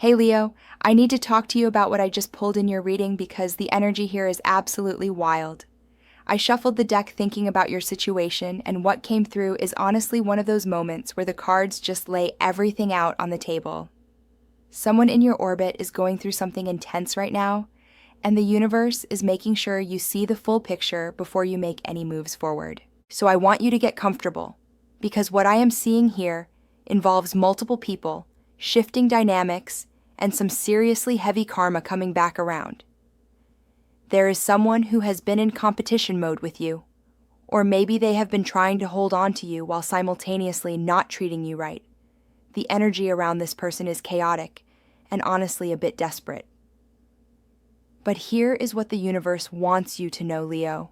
Hey Leo, I need to talk to you about what I just pulled in your reading because the energy here is absolutely wild. I shuffled the deck thinking about your situation, and what came through is honestly one of those moments where the cards just lay everything out on the table. Someone in your orbit is going through something intense right now, and the universe is making sure you see the full picture before you make any moves forward. So I want you to get comfortable, because what I am seeing here involves multiple people, shifting dynamics, and some seriously heavy karma coming back around. There is someone who has been in competition mode with you, or maybe they have been trying to hold on to you while simultaneously not treating you right. The energy around this person is chaotic and honestly a bit desperate. But here is what the universe wants you to know, Leo.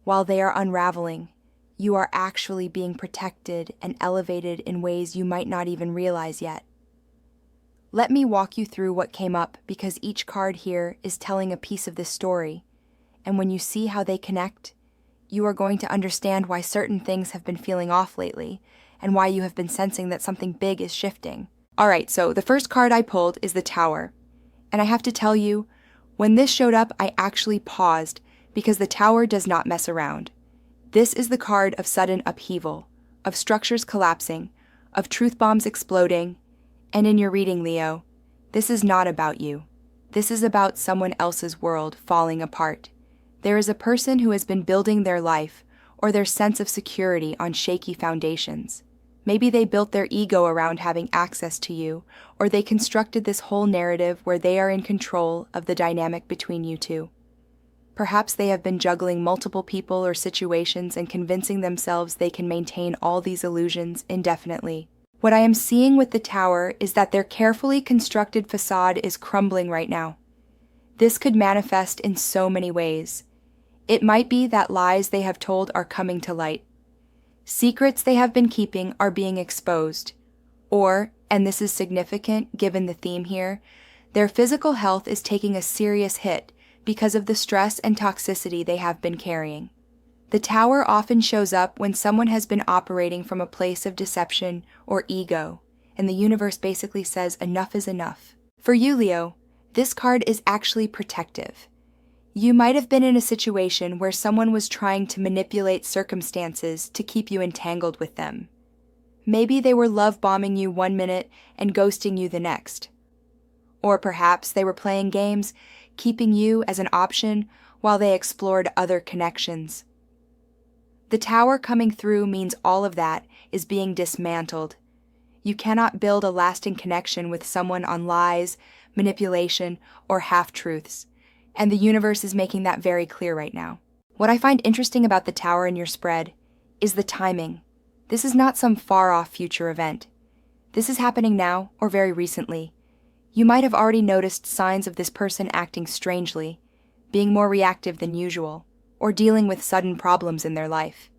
While they are unraveling, you are actually being protected and elevated in ways you might not even realize yet. Let me walk you through what came up because each card here is telling a piece of this story, and when you see how they connect, you are going to understand why certain things have been feeling off lately and why you have been sensing that something big is shifting. Alright, so the first card I pulled is the Tower, and I have to tell you, when this showed up, I actually paused because the Tower does not mess around. This is the card of sudden upheaval, of structures collapsing, of truth bombs exploding. And in your reading, Leo, this is not about you. This is about someone else's world falling apart. There is a person who has been building their life or their sense of security on shaky foundations. Maybe they built their ego around having access to you, or they constructed this whole narrative where they are in control of the dynamic between you two. Perhaps they have been juggling multiple people or situations and convincing themselves they can maintain all these illusions indefinitely. What I am seeing with the Tower is that their carefully constructed facade is crumbling right now. This could manifest in so many ways. It might be that lies they have told are coming to light. Secrets they have been keeping are being exposed. Or, and this is significant given the theme here, their physical health is taking a serious hit because of the stress and toxicity they have been carrying. The Tower often shows up when someone has been operating from a place of deception or ego, and the universe basically says enough is enough. For you, Leo, this card is actually protective. You might have been in a situation where someone was trying to manipulate circumstances to keep you entangled with them. Maybe they were love-bombing you one minute and ghosting you the next. Or perhaps they were playing games, keeping you as an option while they explored other connections. The Tower coming through means all of that is being dismantled. You cannot build a lasting connection with someone on lies, manipulation, or half-truths, and the universe is making that very clear right now. What I find interesting about the Tower in your spread is the timing. This is not some far-off future event. This is happening now or very recently. You might have already noticed signs of this person acting strangely, being more reactive than usual, or dealing with sudden problems in their life.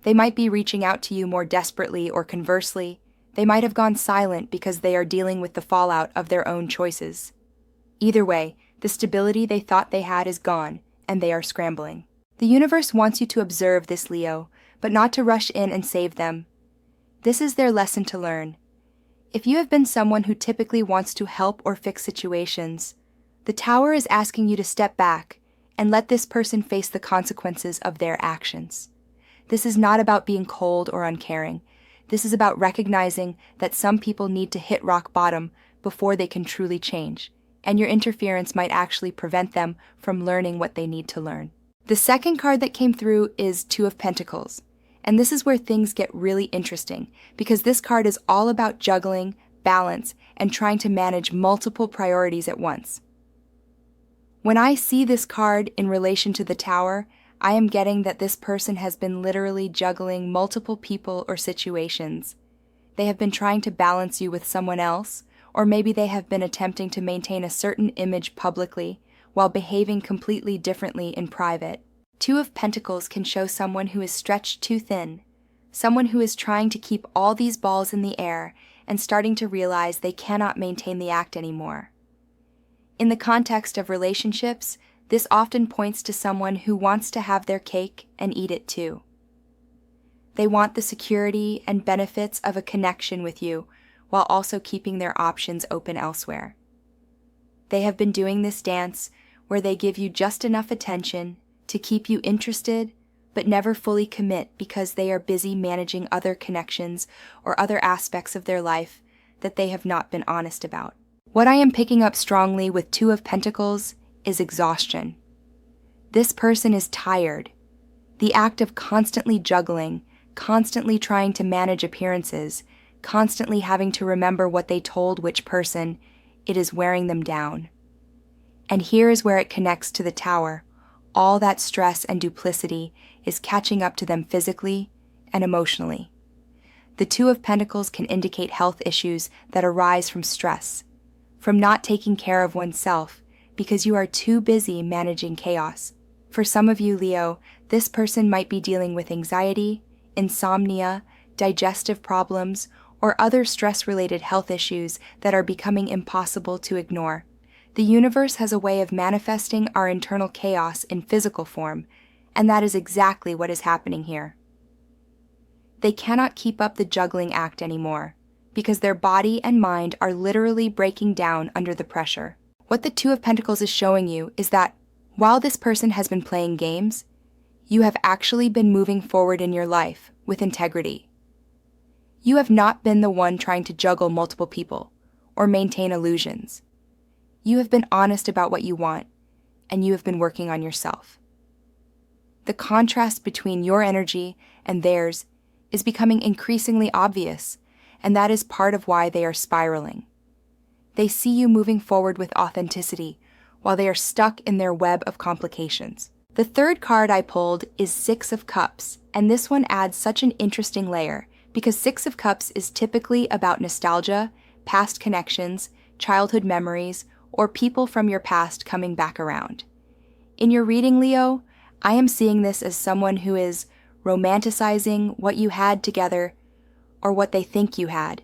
They might be reaching out to you more desperately, or conversely, they might have gone silent because they are dealing with the fallout of their own choices. Either way, the stability they thought they had is gone, and they are scrambling. The universe wants you to observe this, Leo, but not to rush in and save them. This is their lesson to learn. If you have been someone who typically wants to help or fix situations, the Tower is asking you to step back and let this person face the consequences of their actions. This is not about being cold or uncaring. This is about recognizing that some people need to hit rock bottom before they can truly change, and your interference might actually prevent them from learning what they need to learn. The second card that came through is Two of Pentacles, and this is where things get really interesting, because this card is all about juggling, balance, and trying to manage multiple priorities at once. When I see this card in relation to the Tower, I am getting that this person has been literally juggling multiple people or situations. They have been trying to balance you with someone else, or maybe they have been attempting to maintain a certain image publicly while behaving completely differently in private. Two of Pentacles can show someone who is stretched too thin, someone who is trying to keep all these balls in the air and starting to realize they cannot maintain the act anymore. In the context of relationships, this often points to someone who wants to have their cake and eat it too. They want the security and benefits of a connection with you, while also keeping their options open elsewhere. They have been doing this dance where they give you just enough attention to keep you interested, but never fully commit because they are busy managing other connections or other aspects of their life that they have not been honest about. What I am picking up strongly with Two of Pentacles is exhaustion. This person is tired. The act of constantly juggling, constantly trying to manage appearances, constantly having to remember what they told which person, it is wearing them down. And here is where it connects to the Tower. All that stress and duplicity is catching up to them physically and emotionally. The Two of Pentacles can indicate health issues that arise from stress, from not taking care of oneself because you are too busy managing chaos. For some of you, Leo, this person might be dealing with anxiety, insomnia, digestive problems, or other stress-related health issues that are becoming impossible to ignore. The universe has a way of manifesting our internal chaos in physical form, and that is exactly what is happening here. They cannot keep up the juggling act anymore, because their body and mind are literally breaking down under the pressure. What the Two of Pentacles is showing you is that while this person has been playing games, you have actually been moving forward in your life with integrity. You have not been the one trying to juggle multiple people or maintain illusions. You have been honest about what you want, and you have been working on yourself. The contrast between your energy and theirs is becoming increasingly obvious, and that is part of why they are spiraling. They see you moving forward with authenticity, while they are stuck in their web of complications. The third card I pulled is Six of Cups, and this one adds such an interesting layer, because Six of Cups is typically about nostalgia, past connections, childhood memories, or people from your past coming back around. In your reading, Leo, I am seeing this as someone who is romanticizing what you had together or what they think you had.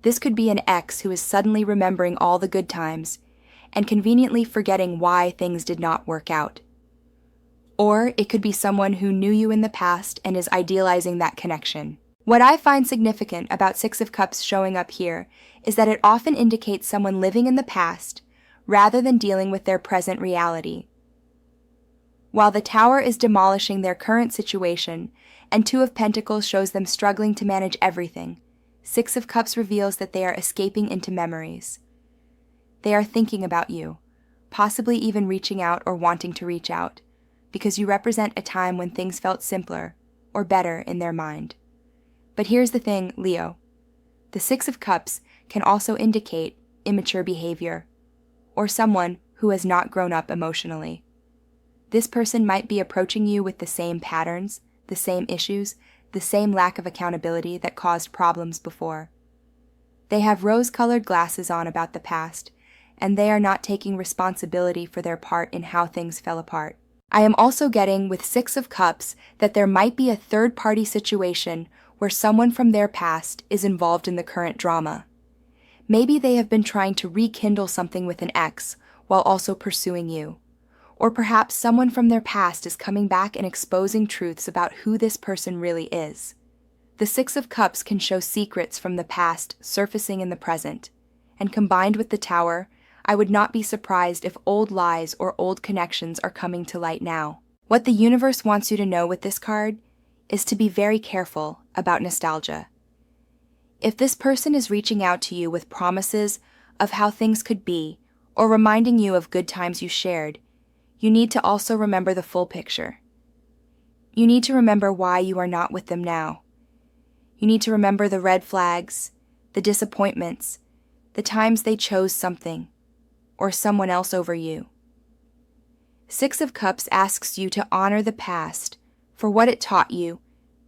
This could be an ex who is suddenly remembering all the good times and conveniently forgetting why things did not work out. Or it could be someone who knew you in the past and is idealizing that connection. What I find significant about Six of Cups showing up here is that it often indicates someone living in the past rather than dealing with their present reality. While the Tower is demolishing their current situation and Two of Pentacles shows them struggling to manage everything, Six of Cups reveals that they are escaping into memories. They are thinking about you, possibly even reaching out or wanting to reach out, because you represent a time when things felt simpler or better in their mind. But here's the thing, Leo. The Six of Cups can also indicate immature behavior, or someone who has not grown up emotionally. This person might be approaching you with the same patterns, the same issues, the same lack of accountability that caused problems before. They have rose-colored glasses on about the past, and they are not taking responsibility for their part in how things fell apart. I am also getting with Six of Cups that there might be a third-party situation where someone from their past is involved in the current drama. Maybe they have been trying to rekindle something with an ex while also pursuing you. Or perhaps someone from their past is coming back and exposing truths about who this person really is. The Six of Cups can show secrets from the past surfacing in the present, and combined with the Tower, I would not be surprised if old lies or old connections are coming to light now. What the universe wants you to know with this card is to be very careful about nostalgia. If this person is reaching out to you with promises of how things could be, or reminding you of good times you shared, you need to also remember the full picture. You need to remember why you are not with them now. You need to remember the red flags, the disappointments, the times they chose something or someone else over you. Six of Cups asks you to honor the past for what it taught you,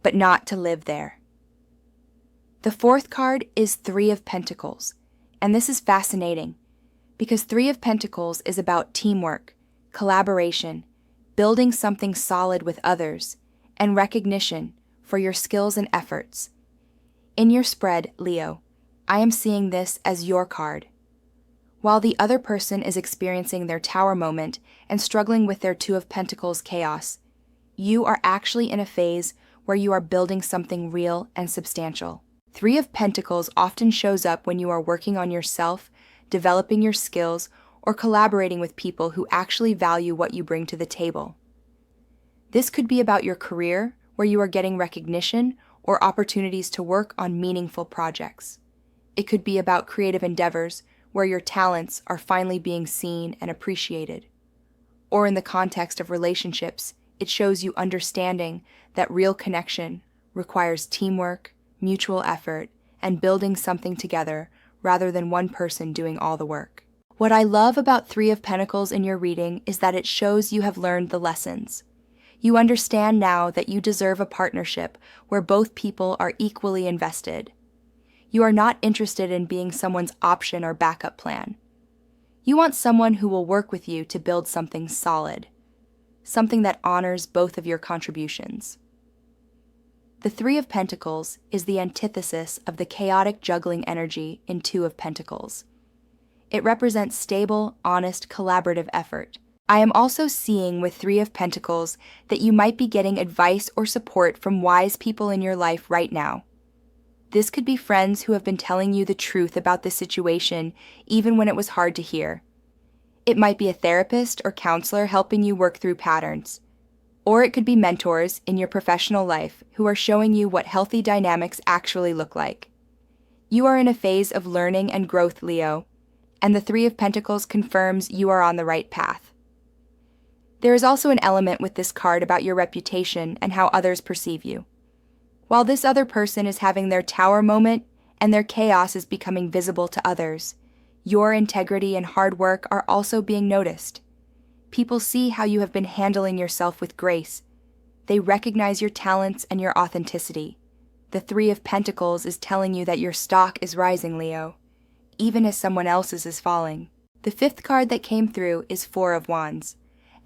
but not to live there. The fourth card is Three of Pentacles, and this is fascinating because Three of Pentacles is about teamwork, collaboration, building something solid with others, and recognition for your skills and efforts. In your spread, Leo, I am seeing this as your card. While the other person is experiencing their Tower moment and struggling with their Two of Pentacles chaos, you are actually in a phase where you are building something real and substantial. Three of Pentacles often shows up when you are working on yourself, developing your skills, or collaborating with people who actually value what you bring to the table. This could be about your career, where you are getting recognition or opportunities to work on meaningful projects. It could be about creative endeavors, where your talents are finally being seen and appreciated. Or in the context of relationships, it shows you understanding that real connection requires teamwork, mutual effort, and building something together rather than one person doing all the work. What I love about Three of Pentacles in your reading is that it shows you have learned the lessons. You understand now that you deserve a partnership where both people are equally invested. You are not interested in being someone's option or backup plan. You want someone who will work with you to build something solid, something that honors both of your contributions. The Three of Pentacles is the antithesis of the chaotic juggling energy in Two of Pentacles. It represents stable, honest, collaborative effort. I am also seeing with Three of Pentacles that you might be getting advice or support from wise people in your life right now. This could be friends who have been telling you the truth about the situation even when it was hard to hear. It might be a therapist or counselor helping you work through patterns. Or it could be mentors in your professional life who are showing you what healthy dynamics actually look like. You are in a phase of learning and growth, Leo, and the Three of Pentacles confirms you are on the right path. There is also an element with this card about your reputation and how others perceive you. While this other person is having their tower moment and their chaos is becoming visible to others, your integrity and hard work are also being noticed. People see how you have been handling yourself with grace. They recognize your talents and your authenticity. The Three of Pentacles is telling you that your stock is rising, Leo, even as someone else's is falling. The fifth card that came through is Four of Wands.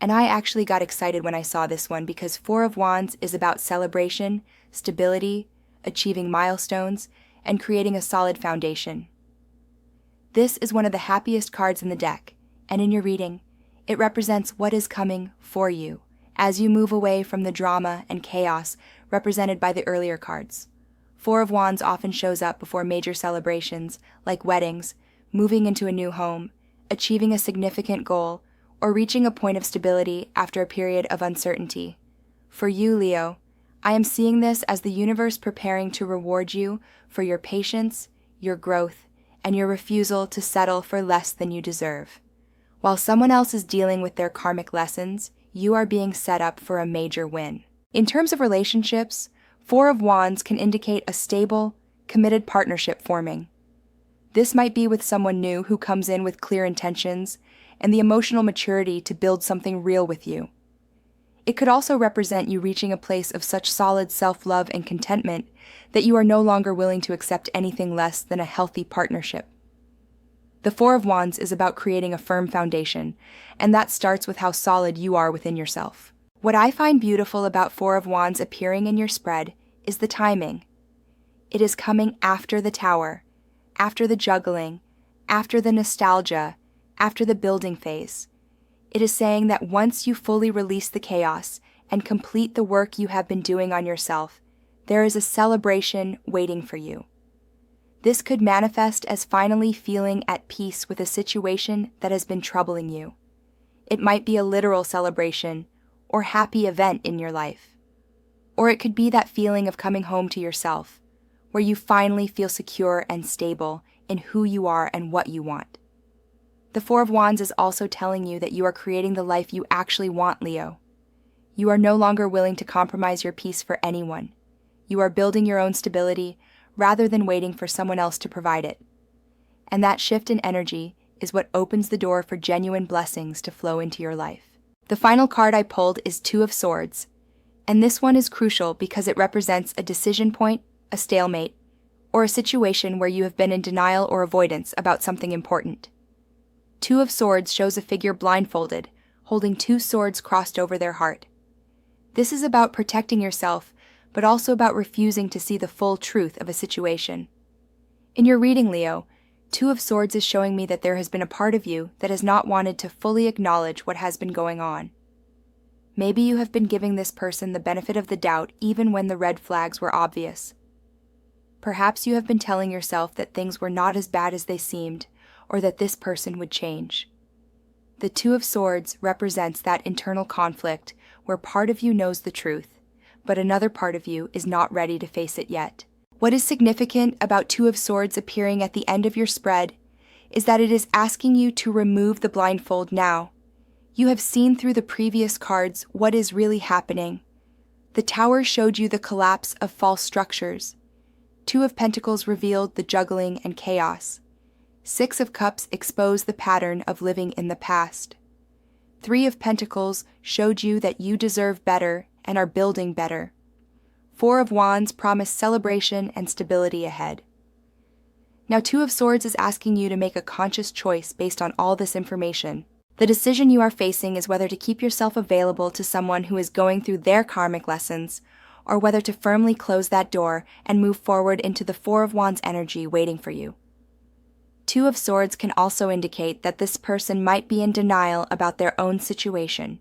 And I actually got excited when I saw this one because Four of Wands is about celebration, stability, achieving milestones, and creating a solid foundation. This is one of the happiest cards in the deck, and in your reading, it represents what is coming for you as you move away from the drama and chaos represented by the earlier cards. Four of Wands often shows up before major celebrations like weddings, moving into a new home, achieving a significant goal, or reaching a point of stability after a period of uncertainty. For you, Leo, I am seeing this as the universe preparing to reward you for your patience, your growth, and your refusal to settle for less than you deserve. While someone else is dealing with their karmic lessons, you are being set up for a major win. In terms of relationships, Four of Wands can indicate a stable, committed partnership forming. This might be with someone new who comes in with clear intentions and the emotional maturity to build something real with you. It could also represent you reaching a place of such solid self-love and contentment that you are no longer willing to accept anything less than a healthy partnership. The Four of Wands is about creating a firm foundation, and that starts with how solid you are within yourself. What I find beautiful about Four of Wands appearing in your spread is the timing. It is coming after the tower, after the juggling, after the nostalgia, after the building phase. It is saying that once you fully release the chaos and complete the work you have been doing on yourself, there is a celebration waiting for you. This could manifest as finally feeling at peace with a situation that has been troubling you. It might be a literal celebration or happy event in your life. Or it could be that feeling of coming home to yourself, where you finally feel secure and stable in who you are and what you want. The Four of Wands is also telling you that you are creating the life you actually want, Leo. You are no longer willing to compromise your peace for anyone. You are building your own stability rather than waiting for someone else to provide it. And that shift in energy is what opens the door for genuine blessings to flow into your life. The final card I pulled is Two of Swords, and this one is crucial because it represents a decision point, a stalemate, or a situation where you have been in denial or avoidance about something important. Two of Swords shows a figure blindfolded, holding two swords crossed over their heart. This is about protecting yourself, but also about refusing to see the full truth of a situation. In your reading, Leo, Two of Swords is showing me that there has been a part of you that has not wanted to fully acknowledge what has been going on. Maybe you have been giving this person the benefit of the doubt even when the red flags were obvious. Perhaps you have been telling yourself that things were not as bad as they seemed, or that this person would change. The Two of Swords represents that internal conflict where part of you knows the truth, but another part of you is not ready to face it yet. What is significant about Two of Swords appearing at the end of your spread is that it is asking you to remove the blindfold now. You have seen through the previous cards what is really happening. The Tower showed you the collapse of false structures. Two of Pentacles revealed the juggling and chaos. Six of Cups exposed the pattern of living in the past. Three of Pentacles showed you that you deserve better and are building better. Four of Wands promised celebration and stability ahead. Now, Two of Swords is asking you to make a conscious choice based on all this information. The decision you are facing is whether to keep yourself available to someone who is going through their karmic lessons, or whether to firmly close that door and move forward into the Four of Wands energy waiting for you. Two of Swords can also indicate that this person might be in denial about their own situation.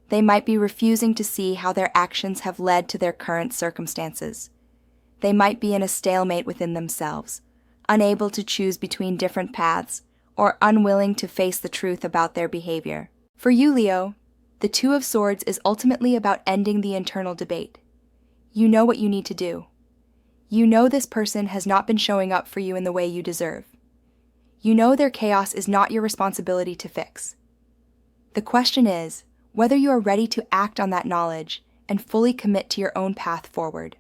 They might be refusing to see how their actions have led to their current circumstances. They might be in a stalemate within themselves, unable to choose between different paths, or unwilling to face the truth about their behavior. For you, Leo, the Two of Swords is ultimately about ending the internal debate. You know what you need to do. You know this person has not been showing up for you in the way you deserve. You know their chaos is not your responsibility to fix. The question is whether you are ready to act on that knowledge and fully commit to your own path forward.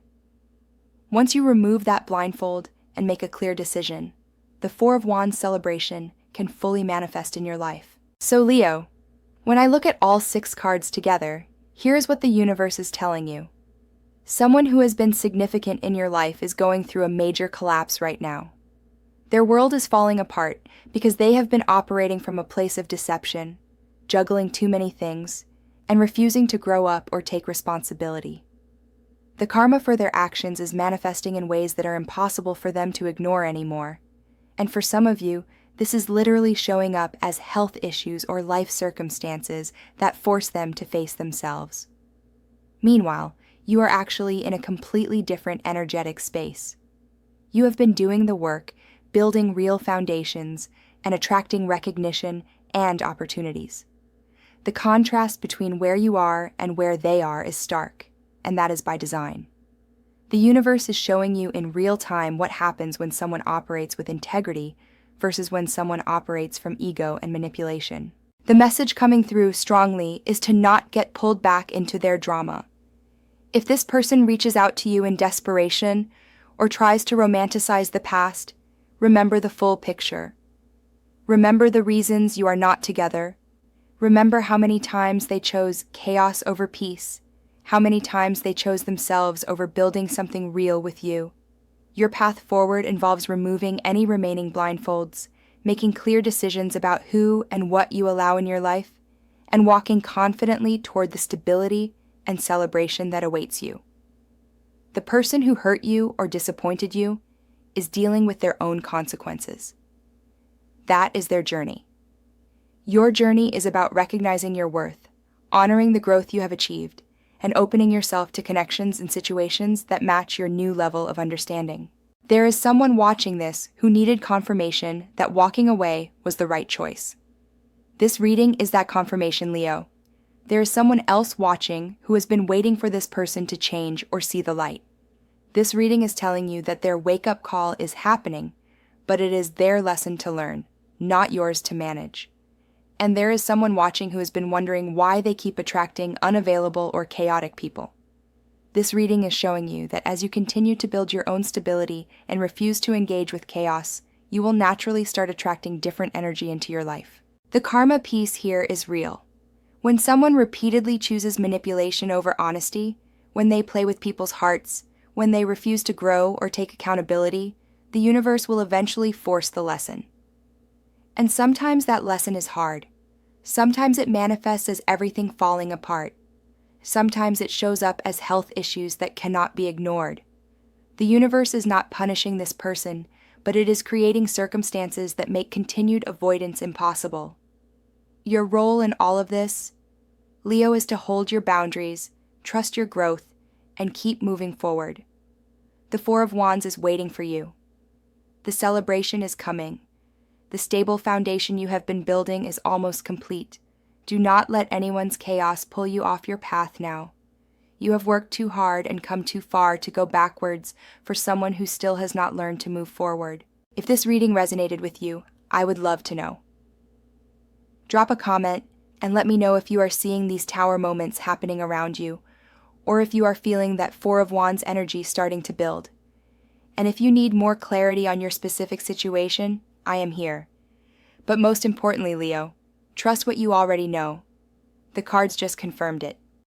Once you remove that blindfold and make a clear decision, the Four of Wands celebration can fully manifest in your life. So Leo, when I look at all 6 cards together, here's what the universe is telling you. Someone who has been significant in your life is going through a major collapse right now. Their world is falling apart because they have been operating from a place of deception, juggling too many things, and refusing to grow up or take responsibility. The karma for their actions is manifesting in ways that are impossible for them to ignore anymore. And for some of you, this is literally showing up as health issues or life circumstances that force them to face themselves. Meanwhile, you are actually in a completely different energetic space. You have been doing the work, building real foundations, and attracting recognition and opportunities. The contrast between where you are and where they are is stark, and that is by design. The universe is showing you in real time what happens when someone operates with integrity versus when someone operates from ego and manipulation. The message coming through strongly is to not get pulled back into their drama. If this person reaches out to you in desperation or tries to romanticize the past, remember the full picture. Remember the reasons you are not together. Remember how many times they chose chaos over peace, how many times they chose themselves over building something real with you. Your path forward involves removing any remaining blindfolds, making clear decisions about who and what you allow in your life, and walking confidently toward the stability and celebration that awaits you. The person who hurt you or disappointed you is dealing with their own consequences. That is their journey. Your journey is about recognizing your worth, honoring the growth you have achieved, and opening yourself to connections and situations that match your new level of understanding. There is someone watching this who needed confirmation that walking away was the right choice. This reading is that confirmation, Leo. There is someone else watching who has been waiting for this person to change or see the light. This reading is telling you that their wake-up call is happening, but it is their lesson to learn, not yours to manage. And there is someone watching who has been wondering why they keep attracting unavailable or chaotic people. This reading is showing you that as you continue to build your own stability and refuse to engage with chaos, you will naturally start attracting different energy into your life. The karma piece here is real. When someone repeatedly chooses manipulation over honesty, when they play with people's hearts, when they refuse to grow or take accountability, the universe will eventually force the lesson. And sometimes that lesson is hard. Sometimes it manifests as everything falling apart. Sometimes it shows up as health issues that cannot be ignored. The universe is not punishing this person, but it is creating circumstances that make continued avoidance impossible. Your role in all of this, Leo, is to hold your boundaries, trust your growth, and keep moving forward. The Four of Wands is waiting for you. The celebration is coming. The stable foundation you have been building is almost complete. Do not let anyone's chaos pull you off your path now. You have worked too hard and come too far to go backwards for someone who still has not learned to move forward. If this reading resonated with you, I would love to know. Drop a comment and let me know if you are seeing these tower moments happening around you, or if you are feeling that Four of Wands energy starting to build. And if you need more clarity on your specific situation, I am here. But most importantly, Leo, trust what you already know. The cards just confirmed it.